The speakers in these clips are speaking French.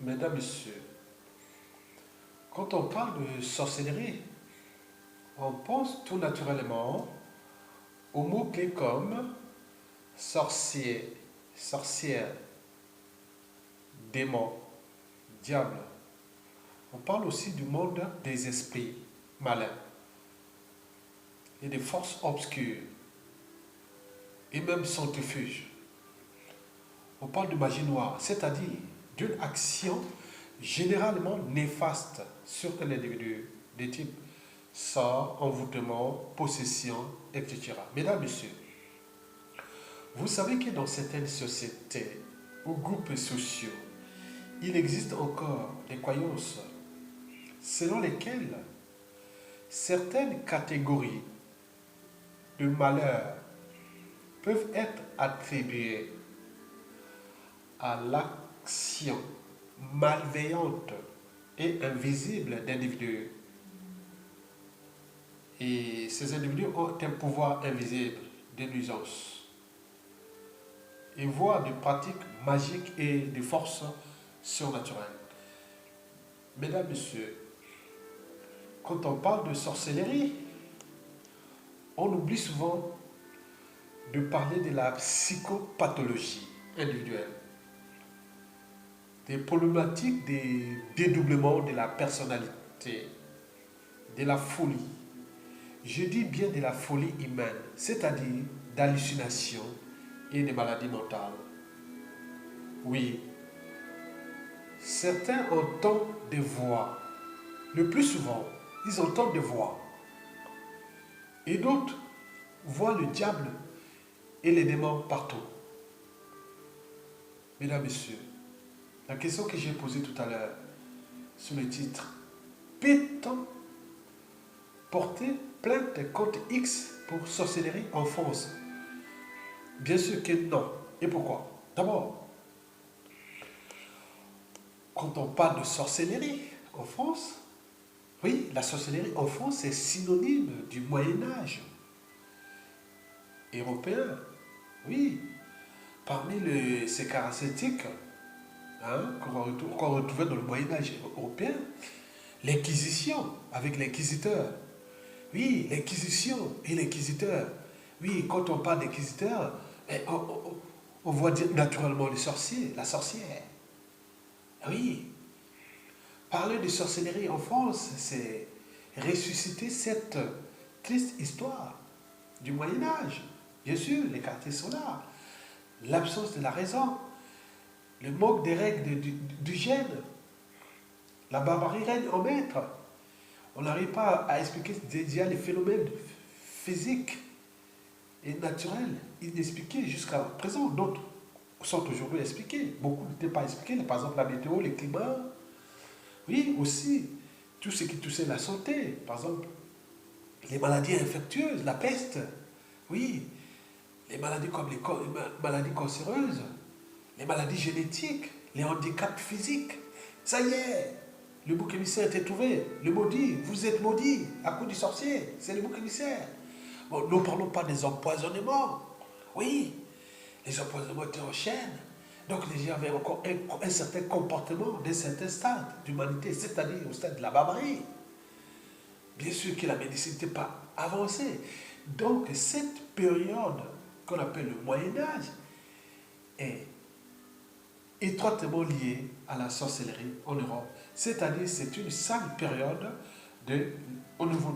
Mesdames, Messieurs, quand on parle de sorcellerie, on pense tout naturellement aux mots-clés comme sorcier, sorcière, démon, diable. On parle aussi du monde des esprits malins et des forces obscures et même centrifuges. On parle de magie noire, c'est-à-dire d'une action généralement néfaste sur un individu de type sort, envoûtement, possession, etc. Mesdames, Messieurs, vous savez que dans certaines sociétés ou groupes sociaux, il existe encore des croyances selon lesquelles certaines catégories de malheurs peuvent être attribuées à l'action malveillante et invisible d'individus. Et ces individus ont un pouvoir invisible de nuisance et voire de pratiques magiques et de forces surnaturelles. Mesdames, Messieurs, quand on parle de sorcellerie, on oublie souvent de parler de la psychopathologie individuelle, des problématiques des dédoublements de la personnalité, de la folie. Je dis bien de la folie humaine, c'est-à-dire d'hallucinations et des maladies mentales. Oui, certains entendent des voix. Le plus souvent, ils entendent des voix. Et d'autres voient le diable et les démons partout. Mesdames, Messieurs, la question que j'ai posée tout à l'heure sur le titre, peut-on porter plainte contre X pour sorcellerie en France? Bien sûr que non. Et pourquoi? D'abord, quand on parle de sorcellerie en France, oui, la sorcellerie en France est synonyme du Moyen-Âge européen. Oui, parmi ces caractéristiques qu'on retrouvait dans le Moyen-Âge européen, l'Inquisition avec l'inquisiteur. Oui, l'inquisition et l'inquisiteur. Oui, quand on parle d'inquisiteur, on voit dire naturellement le sorcier, la sorcière. Oui, parler de sorcellerie en France, c'est ressusciter cette triste histoire du Moyen-Âge. Bien sûr, les caractéristiques sont là. L'absence de la raison, le manque des règles d'hygiène, la barbarie règne en maître. On n'arrive pas à expliquer déjà les phénomènes physiques et naturels inexpliqués jusqu'à présent. D'autres sont aujourd'hui expliqués. Beaucoup n'étaient pas expliqués. Par exemple, la météo, les climats. Oui, aussi, tout ce qui touchait la santé. Par exemple, les maladies infectieuses, la peste. Oui, les maladies comme les maladies cancéreuses, les maladies génétiques, les handicaps physiques. Ça y est, le bouc émissaire était trouvé. Le maudit, vous êtes maudit à cause du sorcier. C'est le bouc émissaire. Bon, ne parlons pas des empoisonnements. Oui, les empoisonnements étaient en chaîne. Donc les gens avaient encore un certain comportement d'un certain stade d'humanité, c'est-à-dire au stade de la barbarie. Bien sûr que la médecine n'était pas avancée. Donc cette période qu'on appelle le Moyen-Âge est étroitement liée à la sorcellerie en Europe. C'est-à-dire c'est une sale période au niveau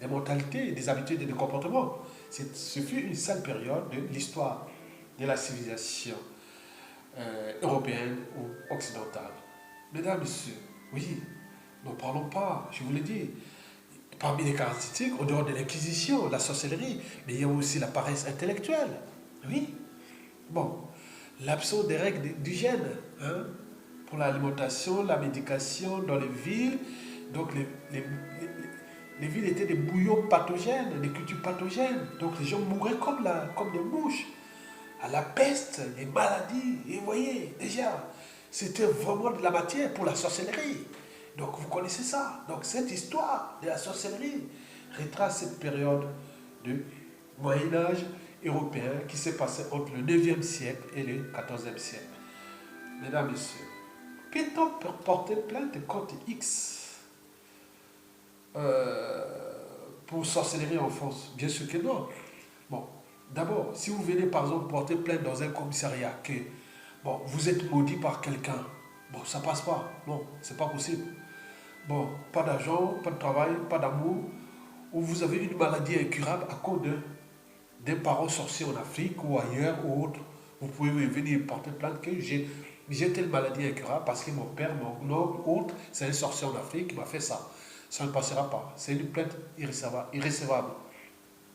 des mentalités, des habitudes et des comportements. Ce fut une sale période de l'histoire de la civilisation européenne ou occidentale. Mesdames, Messieurs, oui, n'en parlons pas, je vous l'ai dit. Parmi les caractéristiques, au dehors de l'inquisition, la sorcellerie, mais il y a aussi la paresse intellectuelle. Oui. Bon, l'absence des règles d'hygiène pour l'alimentation, la médication dans les villes. Donc les villes étaient des bouillons pathogènes, des cultures pathogènes. Donc les gens mouraient comme des mouches. À la peste, les maladies. Et vous voyez, déjà, c'était vraiment de la matière pour la sorcellerie. Donc vous connaissez ça. Donc cette histoire de la sorcellerie retrace cette période du Moyen-Âge européen qui s'est passé entre le 9e siècle et le 14e siècle. Mesdames, Messieurs, Peut-on porter plainte contre X pour sorcellerie en France? Bien sûr que non. Bon, d'abord, si vous venez par exemple porter plainte dans un commissariat que bon, vous êtes maudit par quelqu'un, bon, ça passe pas. Non, c'est pas possible. Bon, pas d'argent, pas de travail, pas d'amour, ou vous avez une maladie incurable à cause d'un parent sorcier en Afrique ou ailleurs ou autre. Vous pouvez venir porter plainte que j'ai telle maladie incurable parce que mon père, mon oncle, autre, c'est un sorcier en Afrique qui m'a fait ça. Ça ne passera pas. C'est une plainte irrécevable.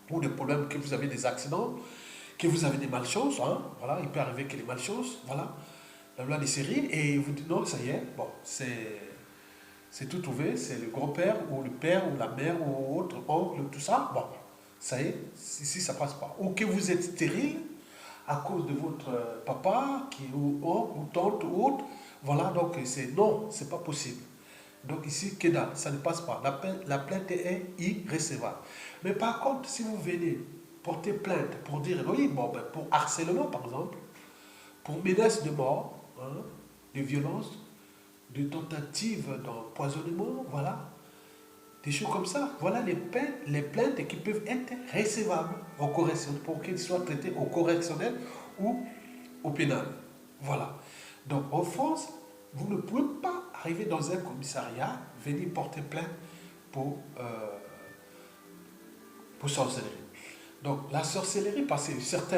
Pour des problèmes, que vous avez des accidents, que vous avez des malchances, hein, voilà, il peut arriver que des malchances, voilà, la loi des séries, et vous dites non, ça y est, bon, c'est tout trouvé, c'est le grand-père, ou le père, ou la mère, ou autre, oncle, tout ça, bon, ça y est, ici ça passe pas. Ou que vous êtes stérile à cause de votre papa, ou oncle, ou tante, ou autre, voilà, donc c'est non, c'est pas possible. Donc ici, Keda, ça ne passe pas. La plainte est irrécevable. Mais par contre, si vous venez porter plainte pour dire, oui, bon, ben, pour harcèlement par exemple, pour menace de mort, hein, de violence, de tentative d'empoisonnement, voilà, des choses comme ça. Voilà les plaintes qui peuvent être récevables au correctionnel, pour qu'elles soient traitées au correctionnel ou au pénal. Voilà. Donc en France, vous ne pouvez pas arriver dans un commissariat, venir porter plainte pour sorcellerie. Donc la sorcellerie, parce que certains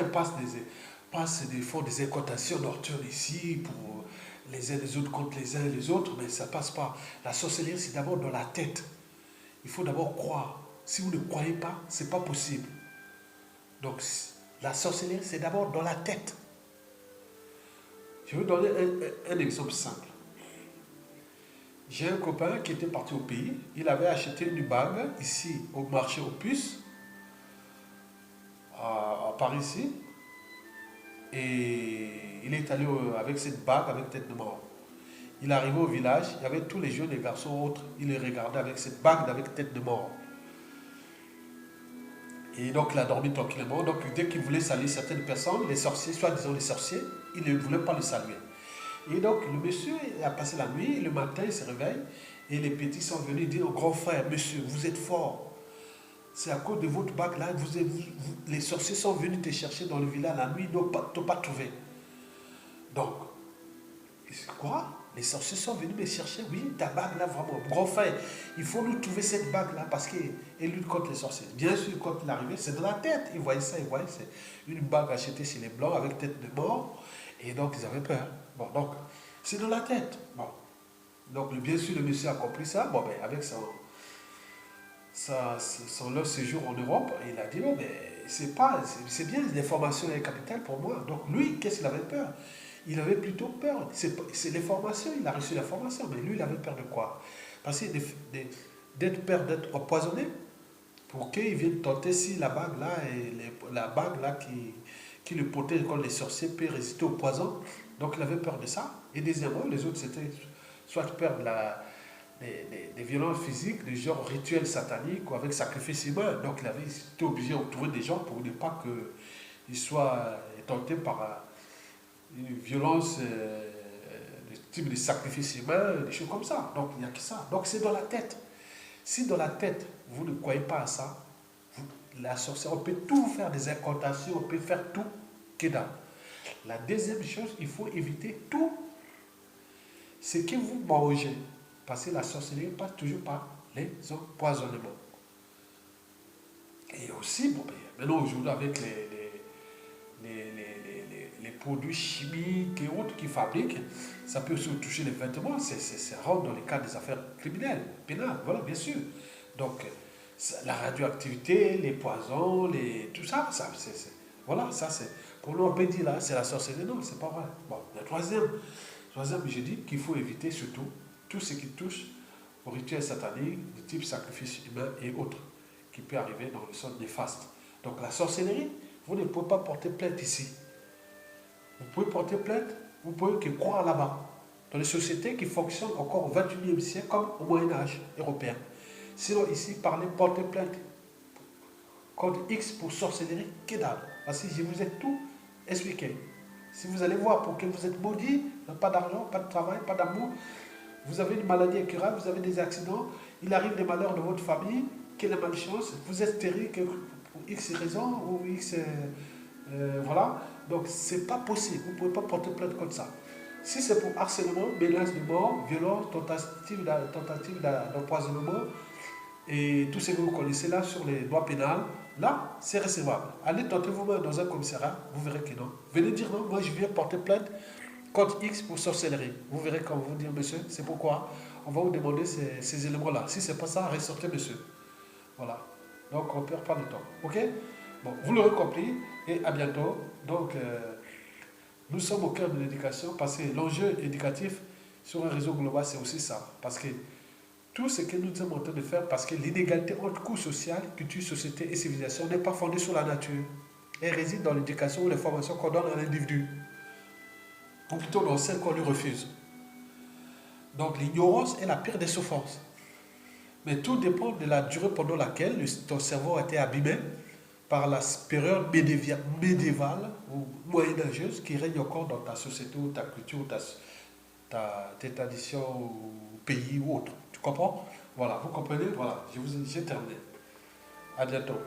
font des incantations nocturnes ici pour les uns les autres contre les uns et les autres, mais ça ne passe pas. La sorcellerie, c'est d'abord dans la tête. Il faut d'abord croire. Si vous ne croyez pas, ce n'est pas possible. Donc la sorcellerie, c'est d'abord dans la tête. Je vais vous donner un exemple simple. J'ai un copain qui était parti au pays. Il avait acheté une bague ici au marché aux puces, à Paris ici. Et il est allé avec cette bague avec tête de mort. Il est arrivé au village, il y avait tous les jeunes, les garçons autres. Il les regardait avec cette bague avec tête de mort. Et donc il a dormi tranquillement. Donc dès qu'il voulait saluer certaines personnes, les sorciers, soi-disant les sorciers, il ne voulait pas les saluer. Et donc le monsieur a passé la nuit, et le matin il se réveille, et les petits sont venus dire au grand frère, monsieur, vous êtes fort. C'est à cause de votre bague là, les sorciers sont venus te chercher dans le village la nuit, ils n'ont pas trouvé. Donc, quoi? Les sorciers sont venus me chercher, oui, ta bague là, vraiment. Grand frère, il faut nous trouver cette bague là parce qu'elle lutte contre les sorciers. Bien sûr, quand il est arrivé, c'est dans la tête. Ils voyaient ça, c'est une bague achetée chez les Blancs avec tête de mort. Et donc, ils avaient peur. Bon, donc, c'est dans la tête. Bon. Donc, bien sûr, le monsieur a compris ça. Bon, ben, avec leur séjour en Europe, il a dit, non, mais c'est bien, l'information est capitale pour moi. Donc, lui, qu'est-ce qu'il avait peur? Il avait plutôt peur. C'est l'information, il a reçu l'information, mais lui, il avait peur de quoi? Parce que d'être peur d'être empoisonné, pour qu'il vienne tenter si la bague là, la bague là qui le protège contre les sorciers peut résister au poison. Donc il avait peur de ça. Et deuxièmement, les autres, c'était soit peur des violences physiques, des genre rituels sataniques ou avec sacrifice humain. Donc il avait été obligé de trouver des gens pour ne pas qu'il soit tenté par une violence de type de sacrifice humain, des choses comme ça. Donc il n'y a que ça. Donc c'est dans la tête. Si dans la tête, vous ne croyez pas à ça, la sorcière, on peut tout faire des incantations, on peut faire tout que dalle. La deuxième chose, il faut éviter tout ce que vous mangez. Parce que la sorcellerie passe toujours par les empoisonnements. Et aussi, bon, maintenant aujourd'hui avec les produits chimiques et autres qui fabriquent, ça peut aussi toucher les vêtements, c'est rentre dans les cas des affaires criminelles, pénales, voilà, bien sûr. Donc, la radioactivité, les poisons, tout ça, voilà, ça c'est, pour nous on peut dire là, c'est la sorcellerie, non, c'est pas vrai. Bon, le troisième, je dis qu'il faut éviter surtout tout ce qui touche au rituel satanique, du type sacrifice humain et autres, qui peut arriver dans le sens néfaste. Donc la sorcellerie, vous ne pouvez pas porter plainte ici. Vous pouvez porter plainte, vous pouvez que croire là-bas, dans les sociétés qui fonctionnent encore au XXIe siècle comme au Moyen-Âge européen. Sinon ici, parler, porter plainte contre X pour sorcellerie, que dalle. Parce que je vous ai tout expliqué. Si vous allez voir pour que vous êtes maudit, pas d'argent, pas de travail, pas d'amour, vous avez une maladie incurable, vous avez des accidents, il arrive des malheurs dans votre famille, quelle malchance, vous êtes stérile pour X raisons ou X. Voilà. Donc, c'est pas possible. Vous ne pouvez pas porter plainte comme ça. Si c'est pour harcèlement, menace de mort, violence, tentative d'empoisonnement et tout ce que vous connaissez là sur les lois pénales, là, c'est recevable. Allez tenter vous-même dans un commissariat, vous verrez que non. Venez dire non, moi je viens porter plainte contre X pour sorcellerie. Vous verrez quand vous dire monsieur, c'est pourquoi on va vous demander ces éléments-là. Si c'est pas ça, ressortez monsieur. Voilà. Donc on ne perd pas de temps. Ok? Bon, vous l'aurez compris et à bientôt. Donc, nous sommes au cœur de l'éducation parce que l'enjeu éducatif sur un réseau global, c'est aussi ça. Parce que tout ce que nous sommes en train de faire, parce que l'inégalité entre coûts sociaux, culture, société et civilisation n'est pas fondée sur la nature. Elle réside dans l'éducation ou les formations qu'on donne à l'individu. Ou plutôt dans celles qu'on lui refuse. Donc l'ignorance est la pire des souffrances. Mais tout dépend de la durée pendant laquelle ton cerveau a été abîmé par la période médiévale ou moyenâgeuse qui règne encore dans ta société ou ta culture ou tes traditions ou pays ou autre. Tu comprends? Voilà, vous comprenez? Voilà, j'ai terminé. À bientôt.